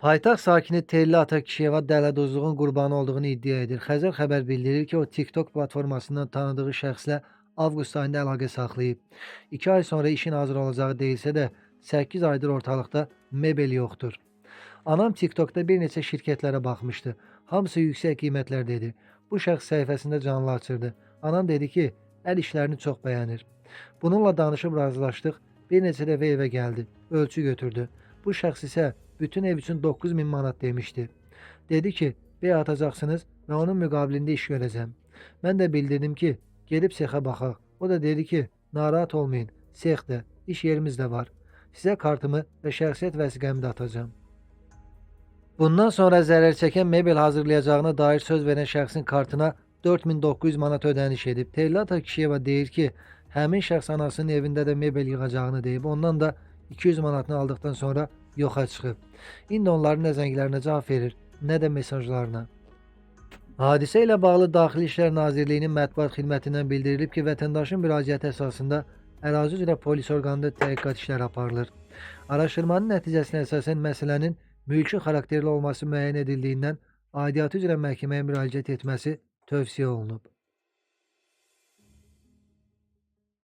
Paytaxt sakini Telli Atakişiyeva dələduzluğun qurbanı olduğunu iddia edir. Xəzər xəbər bildirir ki, o TikTok platformasından tanıdığı şəxslə avqust ayında əlaqə saxlayıb. 2 ay sonra işin hazır olacağı deyilsə də 8 aydır ortalıqda mebel yoxdur. Anam TikTokda bir neçə şirkətlərə baxmışdı. Hamısı yüksək qiymətlər dedi. Bu şəxs səhifəsində canlı açırdı. Anam dedi ki, əl işlərini çox bəyənir. Bununla danışıb razılaşdıq. Bir neçə dəfə evə gəldi. Ölçü götürdü. Bu şəxs isə bütün ev üçün 9.000 manat demişdi. Dedi ki, bey atacaqsınız və onun müqabilində iş görəcəm. Mən də bildirdim ki, gedib sexə baxaq. O da dedi ki, narahat olmayın, sexdə, iş yerimiz də var. Sizə kartımı və şəxsiyyət vəsiqəmi də atacağım. Bundan sonra zərər çəkən mebel hazırlayacağına dair söz verən şəxsin kartına 4900 manat ödəniş edib. Tellata Kişiyeva deyir ki, həmin şəxs anasının evində də mebel yığacağını deyib. Ondan da 200 manatını aldıqdan sonra yoxa çıxıb. İndi onların nə zənglərinə cavab verir, nə də mesajlarına. Hadisə ilə bağlı Daxili İşlər Nazirliyinin mətbuat xidmətindən bildirilib ki, vətəndaşın müraciəti əsasında ərazi üzrə polis orqanında təhqiqat işləri aparılır. Araşdırmanın nəticəsinə əsasən məsələnin mülki xarakterli olması müəyyən edildiyindən aidiyyatı üzrə məhkəməyə müraciət etməsi tövsiyə olunub.